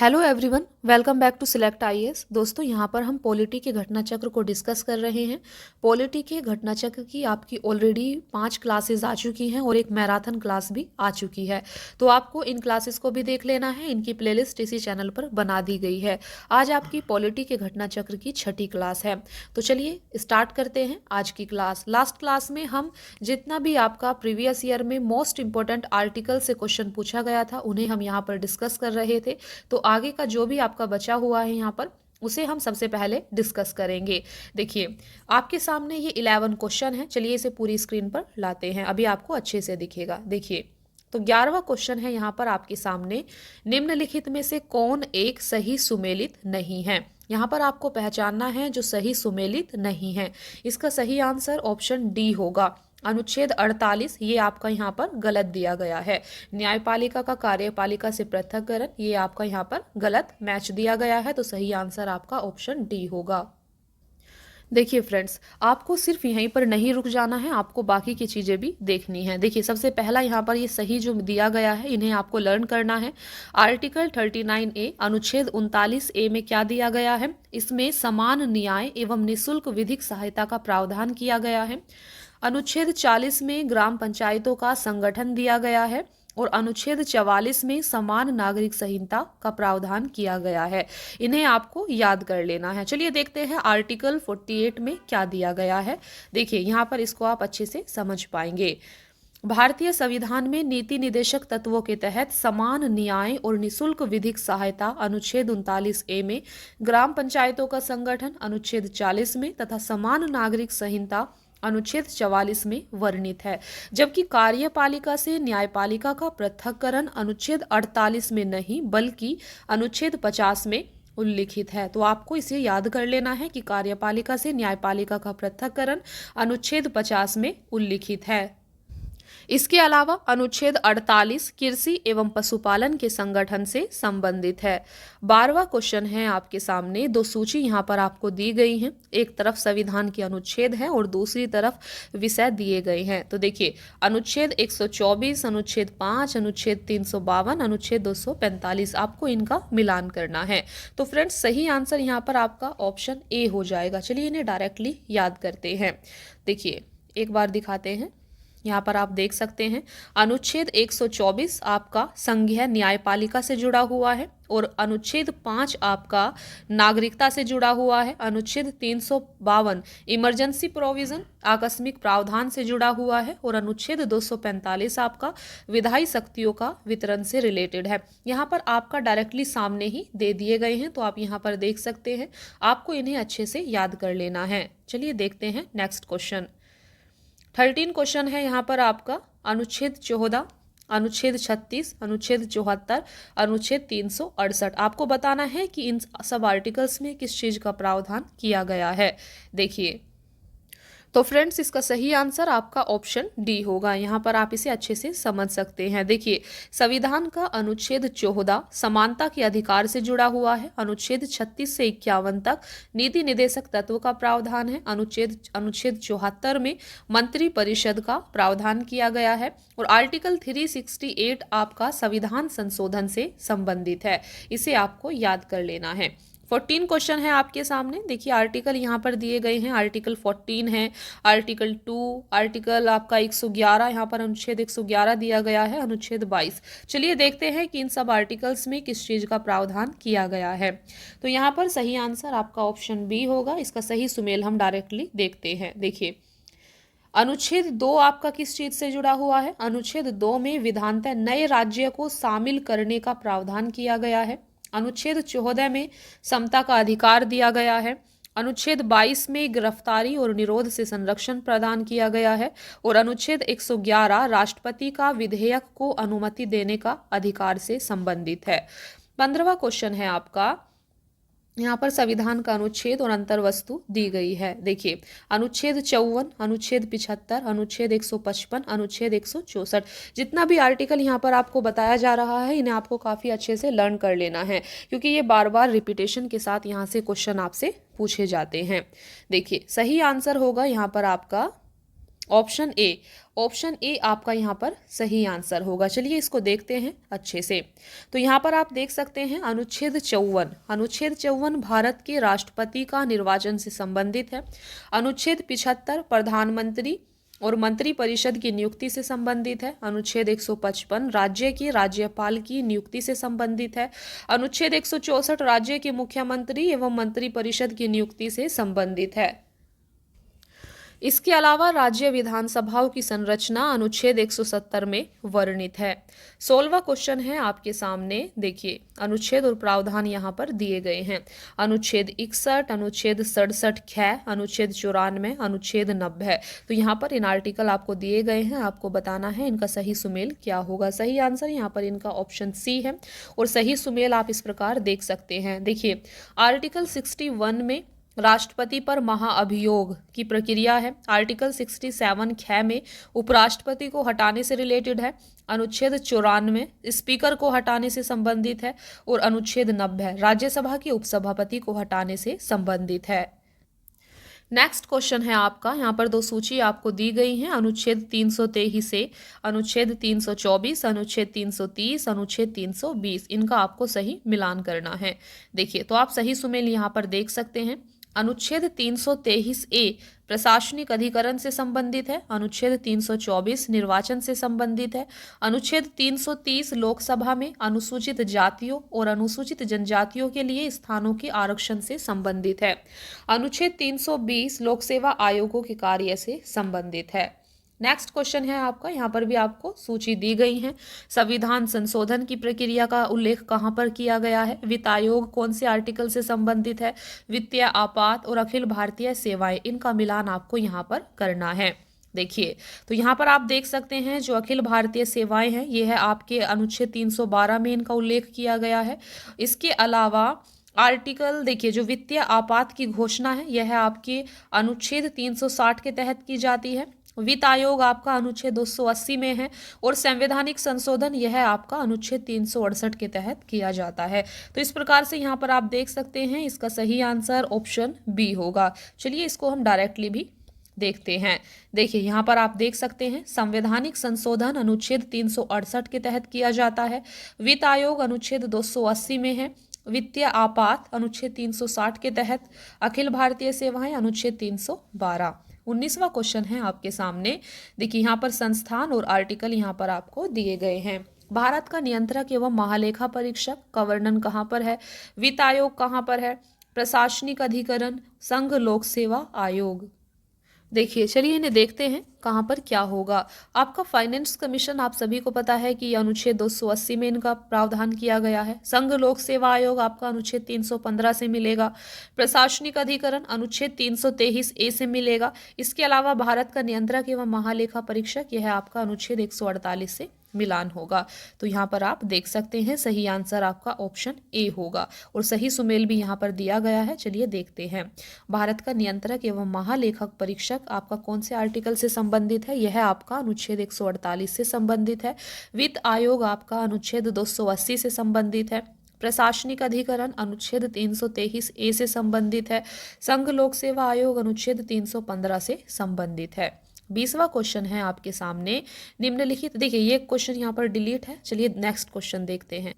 Hello everyone, welcome back to select IAS. दोस्तों, यहाँ पर हम पॉलिटी के घटना चक्र को डिस्कस कर रहे हैं। पॉलिटी के घटना चक्र की आपकी ऑलरेडी 5 क्लासेस आ चुकी हैं और एक मैराथन क्लास भी आ चुकी है, तो आपको इन क्लासेस को भी देख लेना है। इनकी प्लेलिस्ट इसी चैनल पर बना दी गई है। आज आपकी पॉलिटी के घटना चक्र की 6ठी क्लास है, तो चलिए स्टार्ट करते हैं आज की क्लास। लास्ट क्लास में हम जितना भी आपका प्रीवियस ईयर में मोस्ट इंपॉर्टेंट आर्टिकल से क्वेश्चन पूछा गया था उन्हें हम यहाँ पर डिस्कस कर रहे थे। तो आगे का जो भी आपका बचा हुआ है यहाँ पर उसे हम सबसे पहले डिस्कस करेंगे। देखिए, आपके सामने ये 11 क्वेश्चन है। चलिए इसे पूरी स्क्रीन पर लाते हैं, अभी आपको अच्छे से दिखेगा। देखिए, तो 11वां क्वेश्चन है यहाँ पर आपके सामने, निम्नलिखित में से कौन एक सही सुमेलित नहीं है। यहाँ पर आपको पहचानना है जो सही सुमेलित नहीं है। इसका सही आंसर ऑप्शन डी होगा। अनुच्छेद 48 ये आपका यहाँ पर गलत दिया गया है। न्यायपालिका का कार्यपालिका से पृथक्करण ये आपका यहाँ पर गलत मैच दिया गया है, तो सही आंसर आपका ऑप्शन डी होगा। देखिए फ्रेंड्स, आपको सिर्फ यहीं पर नहीं रुक जाना है, आपको बाकी की चीज़ें भी देखनी है। देखिए, सबसे पहला यहाँ पर ये सही जो दिया गया है इन्हें आपको लर्न करना है। आर्टिकल 39A अनुच्छेद 39A में क्या दिया गया है, इसमें समान न्याय एवं निःशुल्क विधिक सहायता का प्रावधान किया गया है। अनुच्छेद 40 में ग्राम पंचायतों का संगठन दिया गया है और अनुच्छेद 44 में समान नागरिक संहिता का प्रावधान किया गया है। इन्हें आपको याद कर लेना है। चलिए देखते हैं आर्टिकल 48 में क्या दिया गया है। देखिए, यहाँ पर इसको आप अच्छे से समझ पाएंगे। भारतीय संविधान में नीति निदेशक तत्वों के तहत समान न्याय और निःशुल्क विधिक सहायता अनुच्छेद 39A में, ग्राम पंचायतों का संगठन अनुच्छेद 40 में तथा समान नागरिक संहिता अनुच्छेद 44 में वर्णित है। जबकि कार्यपालिका से न्यायपालिका का पृथक्करण अनुच्छेद 48 में नहीं बल्कि अनुच्छेद 50 में उल्लिखित है। तो आपको इसे याद कर लेना है कि कार्यपालिका से न्यायपालिका का पृथक्करण अनुच्छेद 50 में उल्लिखित है। इसके अलावा अनुच्छेद 48 कृषि एवं पशुपालन के संगठन से संबंधित है। 12वां क्वेश्चन है आपके सामने, दो सूची यहाँ पर आपको दी गई हैं। एक तरफ संविधान के अनुच्छेद है और दूसरी तरफ विषय दिए गए हैं। तो देखिए, अनुच्छेद 124, अनुच्छेद 5, अनुच्छेद 352, अनुच्छेद 245, आपको इनका मिलान करना है। तो फ्रेंड्स, सही आंसर यहाँ पर आपका ऑप्शन ए हो जाएगा। चलिए इन्हें डायरेक्टली याद करते हैं। देखिए, एक बार दिखाते हैं। यहाँ पर आप देख सकते हैं, अनुच्छेद 124 आपका संघीय न्यायपालिका से जुड़ा हुआ है और अनुच्छेद 5 आपका नागरिकता से जुड़ा हुआ है। अनुच्छेद 352 इमरजेंसी प्रोविजन आकस्मिक प्रावधान से जुड़ा हुआ है और अनुच्छेद 245 आपका विधायी शक्तियों का वितरण से रिलेटेड है। यहाँ पर आपका डायरेक्टली सामने ही दे दिए गए हैं, तो आप यहाँ पर देख सकते हैं। आपको इन्हें अच्छे से याद कर लेना है। चलिए देखते हैं नेक्स्ट क्वेश्चन। 13 क्वेश्चन है यहाँ पर आपका, अनुच्छेद 14, अनुच्छेद 36, अनुच्छेद 74, अनुच्छेद 368। आपको बताना है कि इन सब आर्टिकल्स में किस चीज़ का प्रावधान किया गया है। देखिए, तो फ्रेंड्स, इसका सही आंसर आपका ऑप्शन डी होगा। यहाँ पर आप इसे अच्छे से समझ सकते हैं। देखिए, संविधान का अनुच्छेद 14 समानता के अधिकार से जुड़ा हुआ है। अनुच्छेद 36 से 51 तक नीति निदेशक तत्व का प्रावधान है। अनुच्छेद 74 में मंत्री परिषद का प्रावधान किया गया है और आर्टिकल 368 आपका संविधान संशोधन से संबंधित है। इसे आपको याद कर लेना है। 14 क्वेश्चन है आपके सामने। देखिए, आर्टिकल यहाँ पर दिए गए हैं। आर्टिकल 14 है, आर्टिकल 2, आर्टिकल आपका 111, यहाँ पर अनुच्छेद 111 दिया गया है, अनुच्छेद 22। चलिए देखते हैं कि इन सब आर्टिकल्स में किस चीज़ का प्रावधान किया गया है। तो यहाँ पर सही आंसर आपका ऑप्शन बी होगा। इसका सही सुमेल हम डायरेक्टली देखते हैं। देखिए, अनुच्छेद 2 आपका किस चीज से जुड़ा हुआ है। अनुच्छेद 2 में विधानतः नए राज्य को शामिल करने का प्रावधान किया गया है। अनुच्छेद 14 में समता का अधिकार दिया गया है। अनुच्छेद 22 में गिरफ्तारी और निरोध से संरक्षण प्रदान किया गया है और अनुच्छेद 111 राष्ट्रपति का विधेयक को अनुमति देने का अधिकार से संबंधित है। 15वां क्वेश्चन है आपका, यहाँ पर संविधान का अनुच्छेद और अंतर्वस्तु दी गई है। देखिए, अनुच्छेद 54, अनुच्छेद 75, अनुच्छेद 155, अनुच्छेद 164, जितना भी आर्टिकल यहाँ पर आपको बताया जा रहा है इन्हें आपको काफ़ी अच्छे से लर्न कर लेना है, क्योंकि ये बार बार रिपीटेशन के साथ यहाँ से क्वेश्चन आपसे पूछे जाते हैं। देखिए, सही आंसर होगा यहाँ पर आपका ऑप्शन ए आपका यहाँ पर सही आंसर होगा। चलिए इसको देखते हैं अच्छे से। तो यहाँ पर आप देख सकते हैं अनुच्छेद 54 भारत के राष्ट्रपति का निर्वाचन से संबंधित है। अनुच्छेद 75 प्रधानमंत्री और मंत्रिपरिषद की नियुक्ति से संबंधित है। अनुच्छेद 155 राज्य के राज्यपाल की नियुक्ति से संबंधित है। अनुच्छेद 164 राज्य के मुख्यमंत्री एवं मंत्रिपरिषद की नियुक्ति से संबंधित है। इसके अलावा राज्य विधानसभाओं की संरचना अनुच्छेद 170 में वर्णित है। 16वां क्वेश्चन है आपके सामने, देखिए अनुच्छेद और प्रावधान यहाँ पर दिए गए हैं। अनुच्छेद 61, अनुच्छेद 67 ख, अनुच्छेद 94, अनुच्छेद 90। तो यहाँ पर इन आर्टिकल आपको दिए गए हैं, आपको बताना है इनका सही सुमेल क्या होगा। सही आंसर यहाँ पर इनका ऑप्शन सी है और सही सुमेल आप इस प्रकार देख सकते हैं। देखिए आर्टिकल 61 में राष्ट्रपति पर महाअभियोग की प्रक्रिया है। आर्टिकल 67 ख में उपराष्ट्रपति को हटाने से रिलेटेड है। अनुच्छेद 94 स्पीकर को हटाने से संबंधित है और अनुच्छेद 90 राज्यसभा के उपसभापति को हटाने से संबंधित है। नेक्स्ट क्वेश्चन है आपका, यहाँ पर दो सूची आपको दी गई हैं। अनुच्छेद 323 से अनुच्छेद 324, अनुच्छेद 330, अनुच्छेद 320, इनका आपको सही मिलान करना है। देखिए तो आप सही सुमेल यहाँ पर देख सकते हैं। अनुच्छेद 323 ए प्रशासनिक अधिकरण से संबंधित है। अनुच्छेद 324 निर्वाचन से संबंधित है। अनुच्छेद 330 लोकसभा में अनुसूचित जातियों और अनुसूचित जनजातियों के लिए स्थानों के आरक्षण से संबंधित है। अनुच्छेद 320 लोक सेवा आयोगों के कार्य से संबंधित है। नेक्स्ट क्वेश्चन है आपका, यहाँ पर भी आपको सूची दी गई है। संविधान संशोधन की प्रक्रिया का उल्लेख कहाँ पर किया गया है? वित्त आयोग कौन से आर्टिकल से संबंधित है? वित्तीय आपात और अखिल भारतीय सेवाएं, इनका मिलान आपको यहाँ पर करना है। देखिए तो यहाँ पर आप देख सकते हैं जो अखिल भारतीय सेवाएं हैं ये है आपके अनुच्छेद 312 में इनका उल्लेख किया गया है। इसके अलावा आर्टिकल देखिए जो वित्तीय आपात की घोषणा है यह है आपके अनुच्छेद 360 के तहत की जाती है। वित्त आयोग आपका अनुच्छेद 280 में है और संवैधानिक संशोधन यह आपका अनुच्छेद 368 के तहत किया जाता है। तो इस प्रकार से यहाँ पर आप देख सकते हैं इसका सही आंसर ऑप्शन बी होगा। चलिए इसको हम डायरेक्टली भी देखते हैं। देखिए यहाँ पर आप देख सकते हैं संवैधानिक संशोधन अनुच्छेद 368 के तहत किया जाता है। वित्त आयोग अनुच्छेद 280 में है। वित्तीय आपात अनुच्छेद 360 के तहत। अखिल भारतीय सेवाएं अनुच्छेद 312। 19वां क्वेश्चन है आपके सामने। देखिए यहाँ पर संस्थान और आर्टिकल यहाँ पर आपको दिए गए हैं। भारत का नियंत्रक एवं महालेखा परीक्षक का वर्णन कहाँ पर है? वित्त आयोग कहाँ पर है? प्रशासनिक अधिकरण, संघ लोक सेवा आयोग। देखिए चलिए इन्हें देखते हैं कहाँ पर क्या होगा। आपका फाइनेंस कमीशन आप सभी को पता है कि अनुच्छेद 280 में इनका प्रावधान किया गया है। संघ लोक सेवा आयोग आपका अनुच्छेद 315 से मिलेगा। प्रशासनिक अधिकरण अनुच्छेद 323 ए से मिलेगा। इसके अलावा भारत का नियंत्रक एवं महालेखा परीक्षक यह आपका अनुच्छेद 148 से मिलान होगा। तो यहाँ पर आप देख सकते हैं सही आंसर आपका ऑप्शन ए होगा और सही सुमेल भी यहाँ पर दिया गया है। चलिए देखते हैं भारत का नियंत्रक एवं महालेखक परीक्षक आपका कौन से आर्टिकल से संबंधित है? यह आपका अनुच्छेद 148 से संबंधित है। वित्त आयोग आपका अनुच्छेद 280 से संबंधित है। प्रशासनिक अधिकरण अनुच्छेद 323 ए से संबंधित है। संघ लोक सेवा आयोग अनुच्छेद 315 से संबंधित है। 20वां क्वेश्चन है आपके सामने निम्नलिखित, देखिए ये क्वेश्चन यहाँ पर डिलीट है। चलिए नेक्स्ट क्वेश्चन देखते हैं।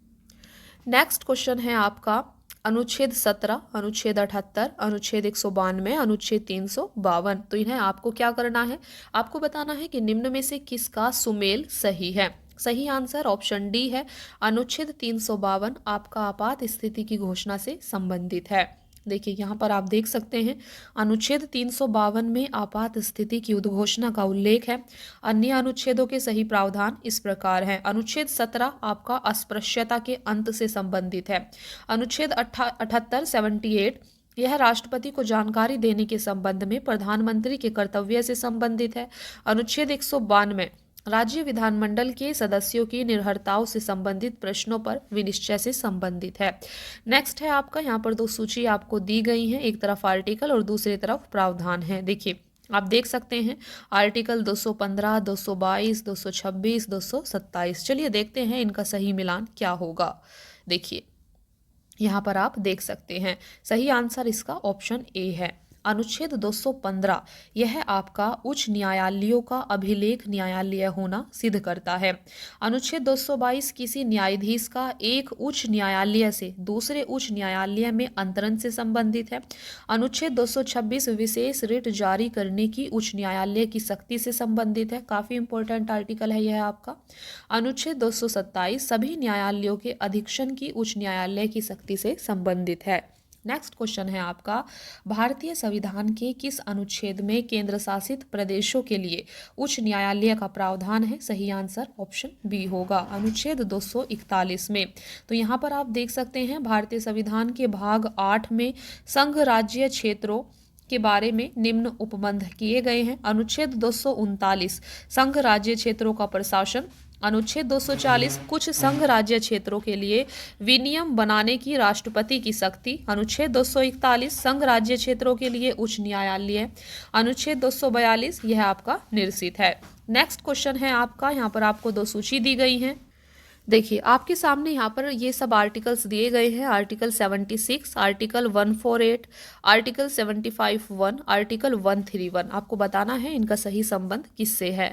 नेक्स्ट क्वेश्चन है आपका अनुच्छेद 17, अनुच्छेद 78, अनुच्छेद 192, अनुच्छेद 352। तो इन्हें आपको क्या करना है? आपको बताना है कि निम्न में से किसका सुमेल सही है। सही आंसर ऑप्शन डी है। अनुच्छेद 352 आपका आपात स्थिति की घोषणा से संबंधित है। देखिए यहाँ पर आप देख सकते हैं अनुच्छेद 352 में आपात स्थिति की उद्घोषणा का उल्लेख है। अन्य अनुच्छेदों के सही प्रावधान इस प्रकार हैं। अनुच्छेद 17 आपका अस्पृश्यता के अंत से संबंधित है। अनुच्छेद 78 78 यह राष्ट्रपति को जानकारी देने के संबंध में प्रधानमंत्री के कर्तव्य से संबंधित है। अनुच्छेद 192 राज्य विधानमंडल के सदस्यों की निर्भरताओं से संबंधित प्रश्नों पर विनिश्चय से संबंधित है। नेक्स्ट है आपका, यहाँ पर दो सूची आपको दी गई हैं, एक तरफ आर्टिकल और दूसरी तरफ प्रावधान है। देखिए आप देख सकते हैं आर्टिकल 215, 222, 226, 227। चलिए देखते हैं इनका सही मिलान क्या होगा। देखिए यहाँ पर आप देख सकते हैं सही आंसर इसका ऑप्शन ए है। अनुच्छेद 215 यह आपका उच्च न्यायालयों का अभिलेख न्यायालय होना सिद्ध करता है। अनुच्छेद 222 किसी न्यायाधीश का एक उच्च न्यायालय से दूसरे उच्च न्यायालय में अंतरण से संबंधित है। अनुच्छेद 226 विशेष रिट जारी करने की उच्च न्यायालय की शक्ति से संबंधित है। काफी इंपॉर्टेंट आर्टिकल है यह आपका। अनुच्छेद 227 सभी न्यायालयों के अधीक्षण की उच्च न्यायालय की शक्ति से संबंधित है। नेक्स्ट क्वेश्चन है आपका, भारतीय संविधान के किस अनुच्छेद में केंद्र शासित प्रदेशों के लिए उच्च न्यायालय का प्रावधान है? सही आंसर ऑप्शन बी होगा, अनुच्छेद 241 में। तो यहाँ पर आप देख सकते हैं भारतीय संविधान के भाग 8 में संघ राज्य क्षेत्रों के बारे में निम्न उपबंध किए गए हैं। अनुच्छेद 239 संघ राज्य क्षेत्रों का प्रशासन। अनुच्छेद 240 कुछ संघ राज्य क्षेत्रों के लिए विनियम बनाने की राष्ट्रपति की शक्ति। अनुच्छेद 241 संघ राज्य क्षेत्रों के लिए उच्च न्यायालय। अनुच्छेद 242 यह आपका निरसित है। नेक्स्ट क्वेश्चन है आपका, यहाँ पर आपको दो सूची दी गई हैं। देखिए आपके सामने यहाँ पर ये सब आर्टिकल्स दिए गए हैं। Article 76, article 148, article 75(1), article 131। आपको बताना है इनका सही संबंध किससे है।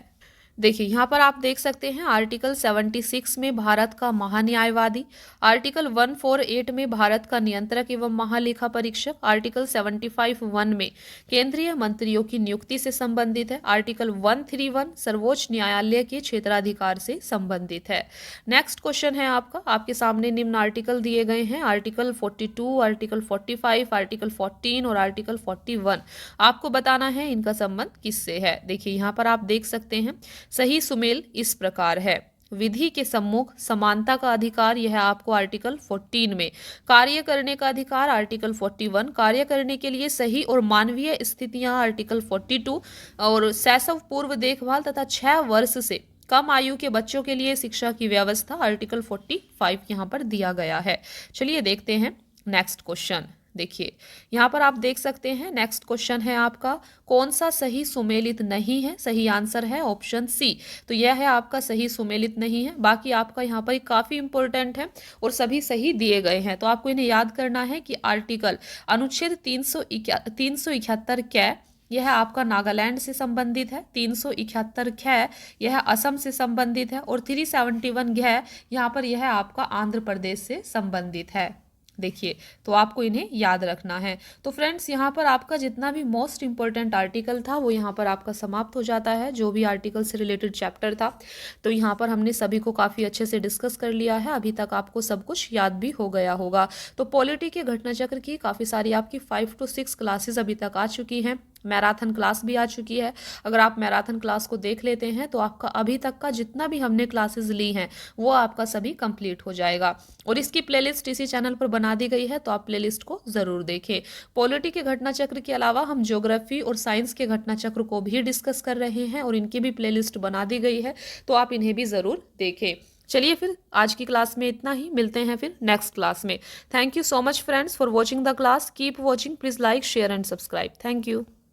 देखिए यहाँ पर आप देख सकते हैं आर्टिकल 76 में भारत का महान्यायवादी, आर्टिकल 148 में भारत का नियंत्रक एवं महालेखा परीक्षक, आर्टिकल 75(1) में केंद्रीय मंत्रियों की नियुक्ति से संबंधित है, आर्टिकल 131 सर्वोच्च न्यायालय के क्षेत्राधिकार से संबंधित है। नेक्स्ट क्वेश्चन है आपका, आपके सामने निम्न आर्टिकल दिए गए हैं। आर्टिकल 42, आर्टिकल 45, आर्टिकल 14 और आर्टिकल 41। आपको बताना है इनका संबंध किससे है। देखिए यहाँ पर आप देख सकते हैं सही सुमेल इस प्रकार है। विधि के सम्मुख समानता का अधिकार यह आपको आर्टिकल 14 में, कार्य करने का अधिकार आर्टिकल 41, कार्य करने के लिए सही और मानवीय स्थितियां आर्टिकल 42 और शैशव पूर्व देखभाल तथा 6 वर्ष से कम आयु के बच्चों के लिए शिक्षा की व्यवस्था आर्टिकल 45 यहाँ पर दिया गया है। चलिए देखते हैं नेक्स्ट क्वेश्चन। देखिए यहाँ पर आप देख सकते हैं नेक्स्ट क्वेश्चन है आपका, कौन सा सही सुमेलित नहीं है? सही आंसर है ऑप्शन सी। तो यह है आपका सही सुमेलित नहीं है। बाकी आपका यहाँ पर काफी इंपॉर्टेंट है और सभी सही दिए गए हैं। तो आपको इन्हें याद करना है कि आर्टिकल अनुच्छेद 371 कै यह आपका नागालैंड से संबंधित है, 371 ख यह असम से संबंधित है और 371 घ यहाँ पर यह आपका आंध्र प्रदेश से संबंधित है। देखिए तो आपको इन्हें याद रखना है। तो फ्रेंड्स यहाँ पर आपका जितना भी मोस्ट इंपॉर्टेंट आर्टिकल था वो यहाँ पर आपका समाप्त हो जाता है, जो भी आर्टिकल से रिलेटेड चैप्टर था। तो यहाँ पर हमने सभी को काफ़ी अच्छे से डिस्कस कर लिया है। अभी तक आपको सब कुछ याद भी हो गया होगा। तो पॉलिटी के घटना चक्र की काफ़ी सारी आपकी 5 to 6 क्लासेस अभी तक आ चुकी हैं। मैराथन क्लास भी आ चुकी है। अगर आप मैराथन क्लास को देख लेते हैं तो आपका अभी तक का जितना भी हमने क्लासेस ली हैं वो आपका सभी कंप्लीट हो जाएगा। और इसकी प्लेलिस्ट इसी चैनल पर बना दी गई है, तो आप प्लेलिस्ट को ज़रूर देखें। पॉलिटी के घटना चक्र के अलावा हम ज्योग्राफी और साइंस के घटना चक्र को भी डिस्कस कर रहे हैं और इनकी भी प्लेलिस्ट बना दी गई है, तो आप इन्हें भी ज़रूर देखें। चलिए फिर आज की क्लास में इतना ही, मिलते हैं फिर नेक्स्ट क्लास में। Thank you so much friends for watching the class. Keep watching, please like share and subscribe. Thank you.